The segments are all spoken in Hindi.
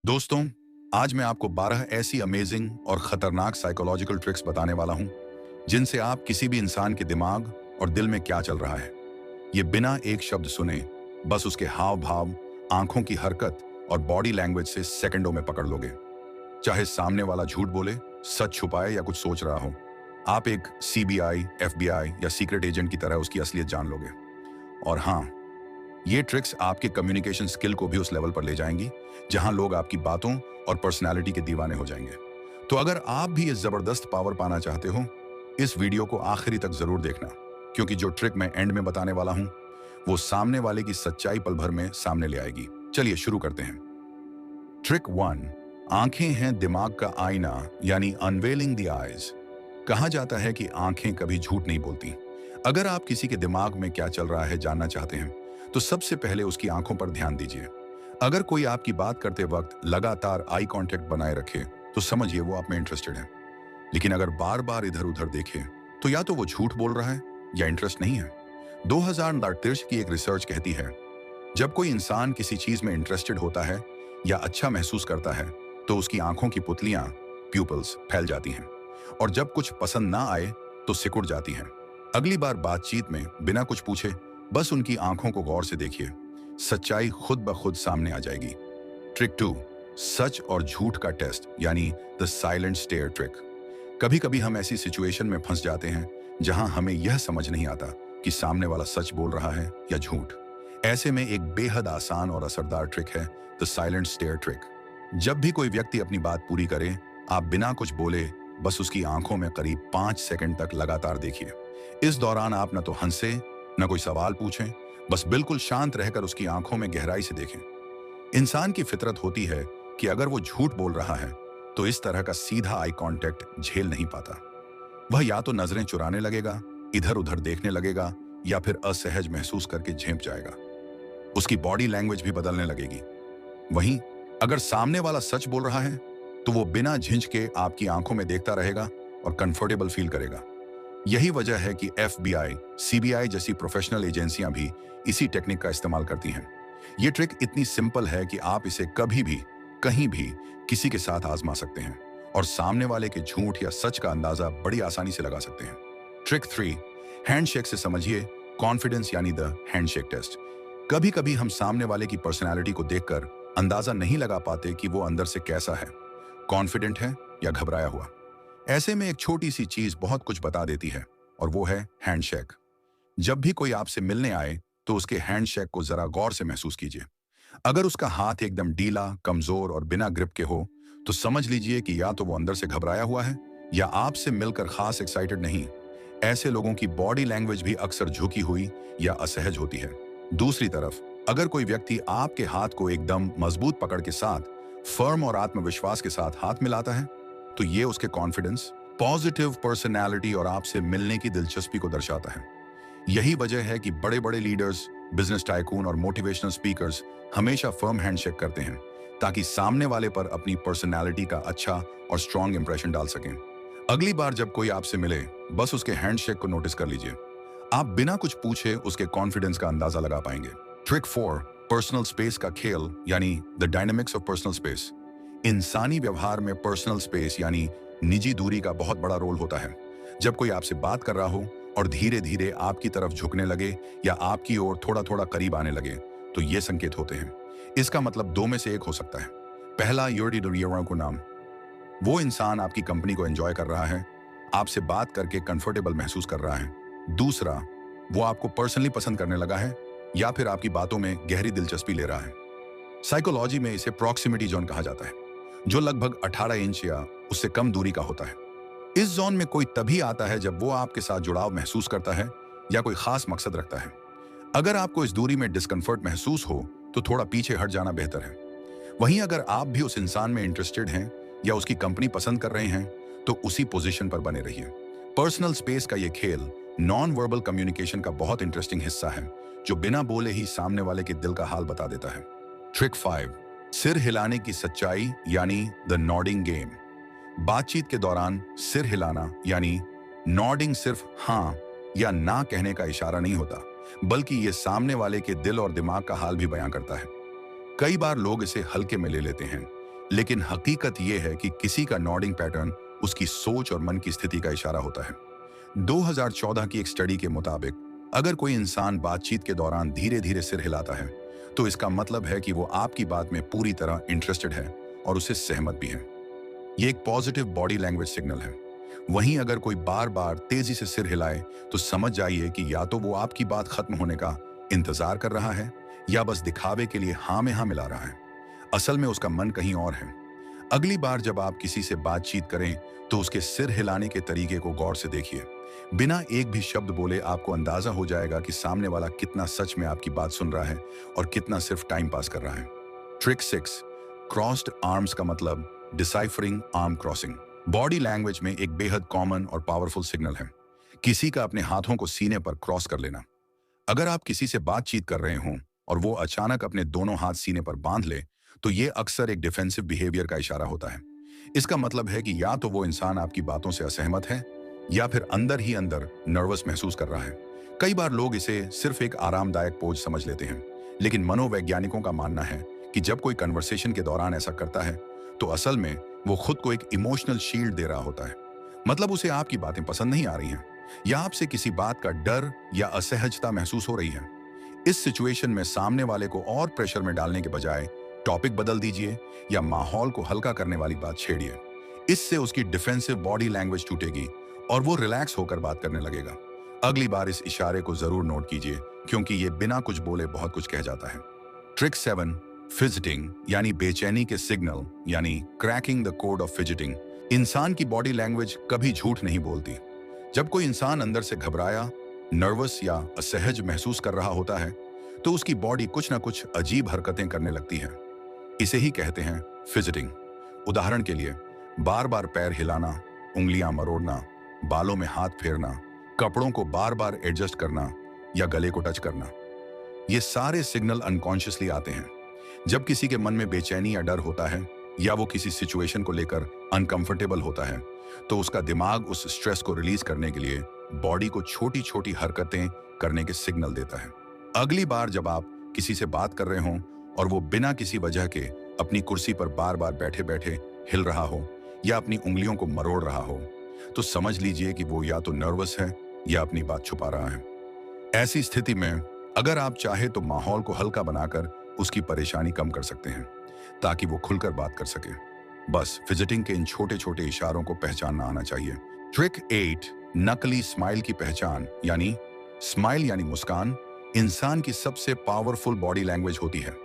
दोस्तों, आज मैं आपको 12 ऐसी अमेजिंग और खतरनाक साइकोलॉजिकल ट्रिक्स बताने वाला हूं, जिनसे आप किसी भी इंसान के दिमाग और दिल में क्या चल रहा है, ये बिना एक शब्द सुने, बस उसके हाव भाव, आंखों की हरकत और बॉडी लैंग्वेज से सेकंडों में पकड़ लोगे। चाहे सामने वाला झूठ बोले, सच छुपाए या कुछ सोच रहा हो, आप एक सीबीआई, एफबीआई या सीक्रेट एजेंट की तरह उसकी असलियत जान लोगे। और हाँ, ये ट्रिक्स आपके कम्युनिकेशन स्किल को भी उस लेवल पर ले जाएंगी जहां लोग आपकी बातों और पर्सनालिटी के दीवाने हो जाएंगे। तो अगर आप भी इस जबरदस्त पावर पाना चाहते हो, इस वीडियो को आखिरी तक जरूर देखना, क्योंकि जो ट्रिक मैं एंड में बताने वाला हूं, वो सामने वाले की सच्चाई पल भर में सामने ले आएगी। चलिए शुरू करते हैं। ट्रिक 1, आंखें हैं दिमाग का आईना, यानी अनवेलिंग द आईज। कहा जाता है कि आंखें कभी झूठ नहीं बोलती। अगर आप किसी के दिमाग में क्या चल रहा है जानना चाहते हैं, तो सबसे पहले उसकी आंखों पर ध्यान दीजिए। अगर कोई आपकी बात करते वक्त लगातार आई कांटेक्ट बनाए रखे, तो समझिए वो आप में इंटरेस्टेड है। लेकिन अगर बार बार इधर उधर देखे, तो या तो वो झूठ बोल रहा है या इंटरेस्ट नहीं है। 2023 की एक रिसर्च कहती है, जब कोई इंसान किसी चीज में इंटरेस्टेड होता है या अच्छा महसूस करता है, तो उसकी आंखों की पुतलियां, प्यूपल्स, फैल जाती हैं। और जब कुछ पसंद ना आए, तो सिकुड़ जाती हैं। अगली बार बातचीत में बिना कुछ पूछे बस उनकी आंखों को गौर से देखिए, सच्चाई खुद ब खुद सामने आ जाएगी। ट्रिक 2, सच और झूठ का टेस्ट, यानी द साइलेंट स्टेयर ट्रिक। कभी कभी हम ऐसी सिचुएशन में फंस जाते हैं जहां हमें यह समझ नहीं आता कि सामने वाला सच बोल रहा है या झूठ। ऐसे में एक बेहद आसान और असरदार ट्रिक है द साइलेंट स्टेयर ट्रिक। जब भी कोई व्यक्ति अपनी बात पूरी करे, आप बिना कुछ बोले बस उसकी आंखों में करीब 5 सेकंड तक लगातार देखिए। इस दौरान आप न तो हंसे, न कोई सवाल पूछें, बस बिल्कुल शांत रहकर उसकी आंखों में गहराई से देखें। इंसान की फितरत होती है कि अगर वो झूठ बोल रहा है, तो इस तरह का सीधा आई कांटेक्ट झेल नहीं पाता। वह या तो नजरें चुराने लगेगा, इधर उधर देखने लगेगा, या फिर असहज महसूस करके झेंप जाएगा। उसकी बॉडी लैंग्वेज भी बदलने लगेगी। वहीं अगर सामने वाला सच बोल रहा है, तो वो बिना झिझके आपकी आंखों में देखता रहेगा और कंफर्टेबल फील करेगा। यही वजह है कि एफबीआई, सीबीआई जैसी प्रोफेशनल एजेंसियां भी इसी टेक्निक का इस्तेमाल करती हैं। ये ट्रिक इतनी सिंपल है कि आप इसे कभी भी, कहीं भी, किसी के साथ आजमा सकते हैं और सामने वाले के झूठ या सच का अंदाजा बड़ी आसानी से लगा सकते हैं। ट्रिक 3, हैंडशेक से समझिए कॉन्फिडेंस, यानी द हैंडशेक टेस्ट। कभी कभी हम सामने वाले की पर्सनैलिटी को देखकर अंदाजा नहीं लगा पाते कि वो अंदर से कैसा है, कॉन्फिडेंट है या घबराया हुआ। ऐसे में एक छोटी सी चीज बहुत कुछ बता देती है, और वो है हैंडशेक। जब भी कोई आपसे मिलने आए, तो उसके हैंडशेक को जरा गौर से महसूस कीजिए। अगर उसका हाथ एकदम ढीला, कमजोर और बिना ग्रिप के हो, तो समझ लीजिए कि या तो वो अंदर से घबराया हुआ है या आपसे मिलकर खास एक्साइटेड नहीं। ऐसे लोगों की बॉडी लैंग्वेज भी अक्सर झुकी हुई या असहज होती है। दूसरी तरफ, अगर कोई व्यक्ति आपके हाथ को एकदम मजबूत पकड़ के साथ, फर्म और आत्मविश्वास के साथ हाथ मिलाता है, तो ये उसके कॉन्फिडेंस, पॉजिटिव पर्सनैलिटी और आपसे मिलने की दिलचस्पी को दर्शाता है। यही वजह है कि बड़े बड़े लीडर्स, बिजनेस टाइकून और मोटिवेशनल स्पीकर्स हमेशा फर्म हैंडशेक करते हैं, ताकि सामने वाले पर अपनी पर्सनैलिटी का अच्छा और स्ट्रांग इंप्रेशन डाल सकें। अगली बार जब कोई आपसे मिले, बस उसके हैंडशेक को नोटिस कर लीजिए। आप बिना कुछ पूछे उसके कॉन्फिडेंस का अंदाजा लगा पाएंगे। ट्रिक 4, पर्सनल स्पेस का खेल, यानी the dynamics of personal space. इंसानी व्यवहार में पर्सनल स्पेस, यानी निजी दूरी का बहुत बड़ा रोल होता है। जब कोई आपसे बात कर रहा हो और धीरे धीरे आपकी तरफ झुकने लगे या आपकी ओर थोड़ा थोड़ा करीब आने लगे, तो ये संकेत होते हैं। इसका मतलब दो में से एक हो सकता है। पहला, योर्डी डोरियरा को नाम, वो इंसान आपकी कंपनी को एंजॉय कर रहा है, आपसे बात करके कंफर्टेबल महसूस कर रहा है। दूसरा, वो आपको पर्सनली पसंद करने लगा है या फिर आपकी बातों में गहरी दिलचस्पी ले रहा है। साइकोलॉजी में इसे प्रॉक्सिमिटी जोन कहा जाता है, जो लगभग 18 इंच या उससे कम दूरी का होता है। इस जोन में कोई तभी आता है जब वो आपके साथ जुड़ाव महसूस करता है या कोई खास मकसद रखता है। अगर आपको इस दूरी में डिस्कंफर्ट महसूस हो, तो थोड़ा पीछे हट जाना बेहतर है। वहीं अगर आप भी उस इंसान में इंटरेस्टेड हैं या उसकी कंपनी पसंद कर रहे हैं, तो उसी पोजीशन पर बने रहिए। पर्सनल स्पेस का ये खेल नॉन वर्बल कम्युनिकेशन का बहुत इंटरेस्टिंग हिस्सा है, जो बिना बोले ही सामने वाले के दिल का हाल बता देता है। ट्रिक 5, सिर हिलाने की सच्चाई, यानी द नॉडिंग गेम। बातचीत के दौरान सिर हिलाना, यानी नॉडिंग, सिर्फ हाँ या ना कहने का इशारा नहीं होता, बल्कि ये सामने वाले के दिल और दिमाग का हाल भी बयां करता है। कई बार लोग इसे हल्के में ले लेते हैं लेकिन हकीकत यह है कि किसी का नॉडिंग पैटर्न उसकी सोच और मन की स्थिति का इशारा होता है। 2014 की एक स्टडी के मुताबिक अगर कोई इंसान बातचीत के दौरान धीरे धीरे सिर हिलाता है, तो इसका मतलब है कि वो आपकी बात में पूरी तरह इंटरेस्टेड है और उससे सहमत भी है। ये एक पॉजिटिव बॉडी लैंग्वेज सिग्नल है। वहीं अगर कोई बार बार तेजी से सिर हिलाए, तो समझ जाइए कि या तो वो आपकी बात खत्म होने का इंतजार कर रहा है या बस दिखावे के लिए हाँ में हाँ मिला रहा है। असल में उसका मन कहीं और है। अगली बार जब आप किसी से बातचीत करें, तो उसके सिर हिलाने के तरीके को गौर से देखिए। बिना एक भी शब्द बोले आपको अंदाजा हो जाएगा कि सामने वाला कितना सच में आपकी बात सुन रहा है और कितना सिर्फ टाइम पास कर रहा है। ट्रिक 6, क्रॉस्ड आर्म्स का मतलब deciphering arm crossing. Body language में एक बेहद कॉमन और पावरफुल सिग्नल है किसी का अपने हाथों को सीने पर क्रॉस कर लेना। अगर आप किसी से बातचीत कर रहे हों और वो अचानक अपने दोनों हाथ सीने पर बांध ले, तो ये अक्सर एक डिफेंसिव बिहेवियर का इशारा होता है। इसका मतलब है कि या तो वो इंसान आपकी बातों से असहमत है या फिर अंदर ही अंदर नर्वस महसूस कर रहा है। कई बार लोग इसे सिर्फ एक आरामदायक पोज समझ लेते हैं, लेकिन मनोवैज्ञानिकों का मानना है कि जब कोई कन्वर्सेशन के दौरान ऐसा करता है, तो असल में वो खुद को एक इमोशनल शील्ड दे रहा होता है। मतलब उसे आपकी बातें पसंद नहीं आ रही हैं या आपसे किसी बात का डर या असहजता महसूस हो रही है। इस सिचुएशन में सामने वाले को और प्रेशर में डालने के बजाय टॉपिक बदल दीजिए या माहौल को हल्का करने वाली बात छेड़िए। इससे उसकी डिफेंसिव बॉडी लैंग्वेज टूटेगी और वो रिलैक्स होकर बात करने लगेगा। अगली बार इस इशारे को जरूर नोट कीजिए, क्योंकि ये बिना कुछ बोले बहुत कुछ कह जाता है। ट्रिक 7, फिजिटिंग यानी बेचैनी के सिग्नल यानी cracking the code of fidgeting. इंसान की बॉडी लैंग्वेज कभी झूठ नहीं बोलती। जब कोई इंसान अंदर से घबराया, नर्वस या असहज महसूस कर रहा होता है, तो उसकी बॉडी कुछ ना कुछ अजीब हरकतें करने लगती है। इसे ही कहते हैं फिजिटिंग। उदाहरण के लिए, बार बार पैर हिलाना, उंगलियां मरोड़ना, बालों में हाथ फेरना, कपड़ों को बार बार एडजस्ट करना या गले को टच करना। ये सारे सिग्नल अनकॉन्शियसली आते हैं। जब किसी के मन में बेचैनी या डर होता है या वो किसी सिचुएशन को लेकर अनकंफर्टेबल होता है, तो उसका दिमाग उस स्ट्रेस को रिलीज करने के लिए बॉडी को छोटी छोटी हरकतें करने के सिग्नल देता है। अगली बार जब आप किसी से बात कर रहे हों और वो बिना किसी वजह के अपनी कुर्सी पर बार बार बैठे बैठे हिल रहा हो या अपनी उंगलियों को मरोड़ रहा हो, तो समझ लीजिए कि वो या तो नर्वस है या अपनी बात छुपा रहा है। ऐसी स्थिति में अगर आप चाहे तो माहौल को हल्का बनाकर उसकी परेशानी कम कर सकते हैं, ताकि वो खुलकर बात कर सके। बस फिजिटिंग के इन छोटे छोटे इशारों को पहचानना आना चाहिए। ट्रिक 8, नकली स्माइल की पहचान यानी स्माइल यानी मुस्कान इंसान की सबसे पावरफुल बॉडी लैंग्वेज होती है।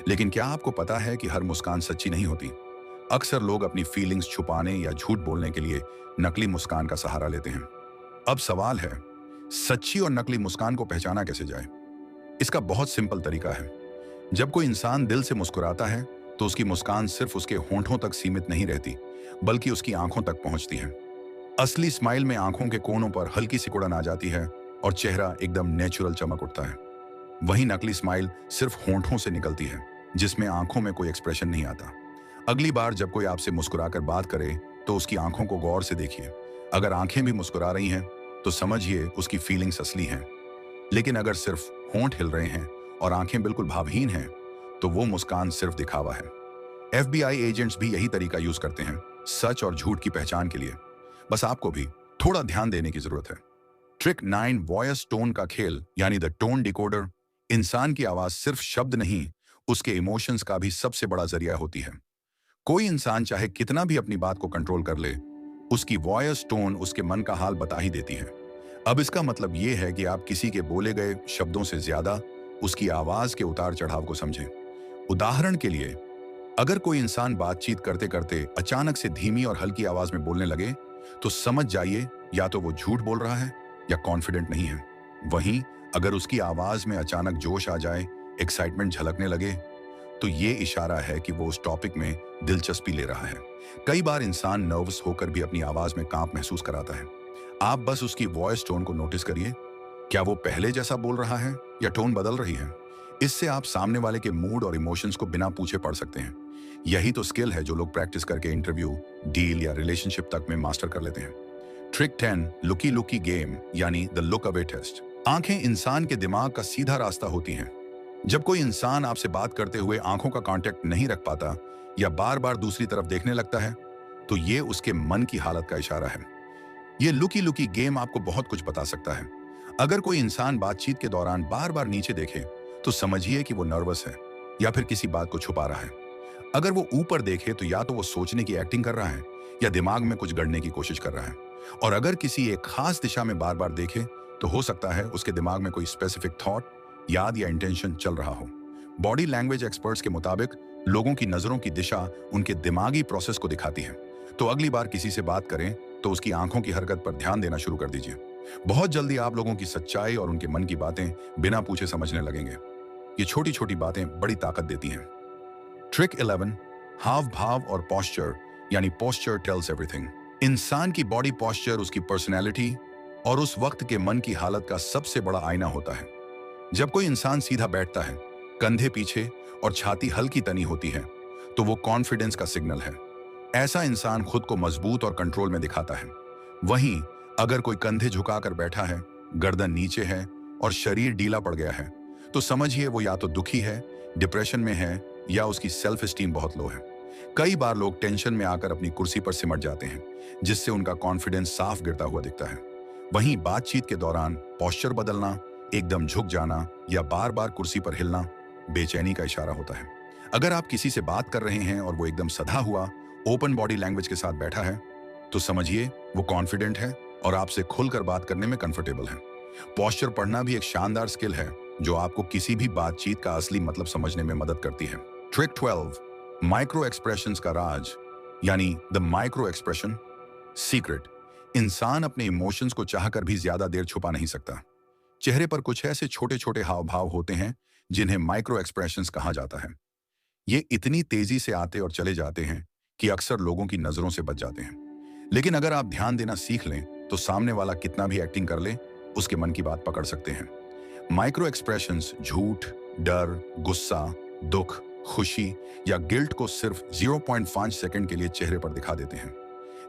लेकिन क्या आपको पता है कि हर मुस्कान सच्ची नहीं होती? अक्सर लोग अपनी फीलिंग्स छुपाने या झूठ बोलने के लिए नकली मुस्कान का सहारा लेते हैं। अब सवाल है, सच्ची और नकली मुस्कान को पहचाना कैसे जाए? इसका बहुत सिंपल तरीका है। जब कोई इंसान दिल से मुस्कुराता है, तो उसकी मुस्कान सिर्फ उसके होंठों तक सीमित नहीं रहती, बल्कि उसकी आंखों तक पहुंचती है। असली स्माइल में आंखों के कोनों पर हल्की सी कुड़न आ जाती है और चेहरा एकदम नेचुरल चमक उठता है। वहीं नकली स्माइल सिर्फ होंठों से निकलती है, जिसमें आंखों में कोई एक्सप्रेशन नहीं आता। अगली बार जब कोई आपसे मुस्कुराकर बात करे, तो उसकी आंखों को गौर से देखिए। अगर आंखें भी मुस्कुरा रही हैं, तो समझिए उसकी फीलिंग्स असली हैं। लेकिन अगर सिर्फ होंठ हिल रहे हैं और आंखें बिल्कुल भावहीन हैं, तो वो मुस्कान सिर्फ दिखावा है। FBI एजेंट्स भी यही तरीका यूज करते हैं सच और झूठ की पहचान के लिए। बस आपको भी थोड़ा ध्यान देने की जरूरत है। ट्रिक 9, वॉयस टोन का खेल यानी द टोन डिकोडर। इंसान की आवाज सिर्फ शब्द नहीं, उसके इमोशंस का भी सबसे बड़ा जरिया होती है। कोई इंसान चाहे कितना भी अपनी बात को कंट्रोल कर ले, उसकी वॉयस टोन उसके मन का हाल बता ही देती है। अब इसका मतलब यह है कि आप किसी के बोले गए शब्दों से ज्यादा उसकी आवाज के उतार चढ़ाव को समझें। उदाहरण के लिए, अगर कोई इंसान बातचीत करते करते अचानक से धीमी और हल्की आवाज में बोलने लगे, तो समझ जाइए या तो वो झूठ बोल रहा है या कॉन्फिडेंट नहीं है। वहीं अगर उसकी आवाज में अचानक जोश आ जाए, एक्साइटमेंट झलकने लगे, तो ये इशारा है कि वो उस टॉपिक में दिलचस्पी ले रहा है। कई बार इंसान नर्वस होकर भी अपनी आवाज में कांप महसूस कराता है। आप बस उसकी वॉइस टोन को नोटिस करिए। क्या वो पहले जैसा बोल रहा है या टोन बदल रही है? इससे आप सामने वाले के मूड और इमोशंस को बिना पूछे पढ़ सकते हैं। यही तो स्किल है जो लोग प्रैक्टिस करके इंटरव्यू, डील या रिलेशनशिप तक में मास्टर कर लेते हैं। ट्रिक 10, लुकी लुकी गेम यानी द लुक अवे टेस्ट। आंखें इंसान के दिमाग का सीधा रास्ता होती हैं। जब कोई इंसान आपसे बात करते हुए आंखों का कांटेक्ट नहीं रख पाता या बार बार दूसरी तरफ देखने लगता है, तो ये उसके मन की हालत का इशारा है। ये लुकी लुकी गेम आपको बहुत कुछ बता सकता है। अगर कोई इंसान बातचीत के दौरान बार बार नीचे देखे, तो समझिए कि वो नर्वस है या फिर किसी बात को छुपा रहा है। अगर वो ऊपर देखे, तो या तो वो सोचने की एक्टिंग कर रहा है या दिमाग में कुछ गढ़ने की कोशिश कर रहा है। और अगर किसी एक खास दिशा में बार बार देखे, तो हो सकता है उसके दिमाग में कोई स्पेसिफिक थॉट, याद या इंटेंशन चल रहा हो। बॉडी लैंग्वेज एक्सपर्ट्स के मुताबिक लोगों की नजरों की दिशा उनके दिमागी प्रोसेस को दिखाती है। तो अगली बार किसी से बात करें, तो उसकी आंखों की हरकत पर ध्यान देना शुरू कर दीजिए। बहुत जल्दी आप लोगों की सच्चाई और उनके मन की बातें बिना पूछे समझने लगेंगे। ये छोटी छोटी बातें बड़ी ताकत देती हैं। ट्रिक 11, हाव भाव और पोस्चर, यानी पोस्चर टेल्स एवरीथिंग। इंसान की बॉडी पोस्चर उसकी पर्सनैलिटी और उस वक्त के मन की हालत का सबसे बड़ा आईना होता है। जब कोई इंसान सीधा बैठता है, कंधे पीछे और छाती हल्की तनी होती है, तो वो कॉन्फिडेंस का सिग्नल है। ऐसा इंसान खुद को मजबूत और कंट्रोल में दिखाता है। वहीं अगर कोई कंधे झुकाकर बैठा है, गर्दन नीचे है और शरीर ढीला पड़ गया है, तो समझिए वो या तो दुखी है, डिप्रेशन में है, या उसकी सेल्फ एस्टीम बहुत लो है। कई बार लोग टेंशन में आकर अपनी कुर्सी पर सिमट जाते हैं, जिससे उनका कॉन्फिडेंस साफ गिरता हुआ दिखता है। वहीं बातचीत के दौरान पोस्चर बदलना, एकदम झुक जाना या बार बार कुर्सी पर हिलना बेचैनी का इशारा होता है। अगर आप किसी से बात कर रहे हैं और वो एकदम सधा हुआ, ओपन बॉडी लैंग्वेज के साथ बैठा है, तो समझिए वो कॉन्फिडेंट है और आपसे खुलकर बात करने में कंफर्टेबल है। पोस्चर पढ़ना भी एक शानदार स्किल है, जो आपको किसी भी बातचीत का असली मतलब समझने में मदद करती है। ट्रिक 12, माइक्रो एक्सप्रेशंस का राज, यानी द माइक्रो एक्सप्रेशन सीक्रेट। इंसान अपने इमोशंस को चाहकर भी ज्यादा देर छुपा नहीं सकता। चेहरे पर कुछ ऐसे छोटे छोटे हाव भाव होते हैं जिन्हें माइक्रो एक्सप्रेशंस कहा जाता है। ये इतनी तेजी से आते और चले जाते हैं कि अक्सर लोगों की नजरों से बच जाते हैं। लेकिन अगर आप ध्यान देना सीख लें, तो सामने वाला कितना भी एक्टिंग कर ले, उसके मन की बात पकड़ सकते हैं। माइक्रो एक्सप्रेशंस झूठ, डर, गुस्सा, दुख, खुशी या गिल्ट को सिर्फ 0.5 सेकंड के लिए चेहरे पर दिखा देते हैं।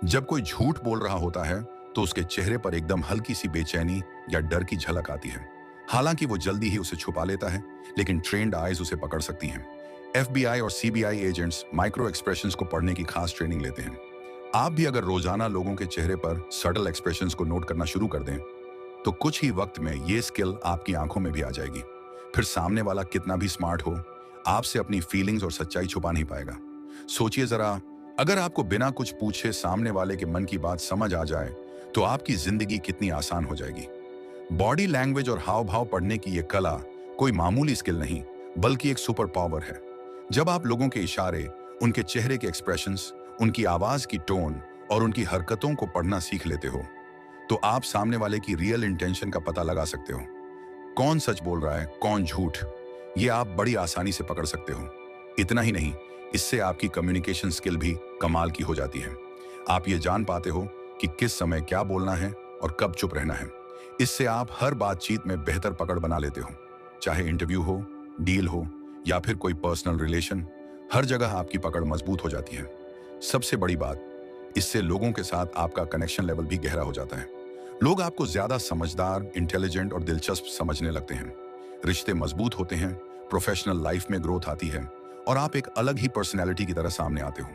जब कोई झूठ बोल रहा होता है, तो उसके चेहरे पर एकदम हल्की सी बेचैनी या डर की झलक आती है। हालांकि वो जल्दी ही उसे छुपा लेता है, लेकिन ट्रेन्ड आईज उसे पकड़ सकती हैं। FBI और CBI एजेंट्स माइक्रो एक्सप्रेशंस को पढ़ने की खास ट्रेनिंग लेते हैं। आप भी अगर रोजाना लोगों के चेहरे पर सटल एक्सप्रेशंस को नोट करना शुरू कर दें, तो कुछ ही वक्त में ये स्किल आपकी आंखों में भी आ जाएगी। फिर सामने वाला कितना भी स्मार्ट हो, आपसे अपनी फीलिंग्स और सच्चाई छुपा नहीं पाएगा। सोचिए जरा, अगर आपको बिना कुछ पूछे सामने वाले के मन की बात समझ आ जाए, तो आपकी जिंदगी कितनी आसान हो जाएगी। बॉडी लैंग्वेज और हाव भाव पढ़ने की ये कला कोई मामूली स्किल नहीं, बल्कि एक सुपर पावर है। जब आप लोगों के इशारे, उनके चेहरे के एक्सप्रेशंस, उनकी आवाज की टोन और उनकी हरकतों को पढ़ना सीख लेते हो, तो आप सामने वाले की रियल इंटेंशन का पता लगा सकते हो। कौन सच बोल रहा है, कौन झूठ, ये आप बड़ी आसानी से पकड़ सकते हो। इतना ही नहीं, इससे आपकी कम्युनिकेशन स्किल भी कमाल की हो जाती है। आप ये जान पाते हो कि किस समय क्या बोलना है और कब चुप रहना है। इससे आप हर बातचीत में बेहतर पकड़ बना लेते हो। चाहे इंटरव्यू हो, डील हो या फिर कोई पर्सनल रिलेशन, हर जगह आपकी पकड़ मजबूत हो जाती है। सबसे बड़ी बात, इससे लोगों के साथ आपका कनेक्शन लेवल भी गहरा हो जाता है। लोग आपको ज्यादा समझदार, इंटेलिजेंट और दिलचस्प समझने लगते हैं। रिश्ते मजबूत होते हैं, प्रोफेशनल लाइफ में ग्रोथ आती है और आप एक अलग ही पर्सनैलिटी की तरह सामने आते हो।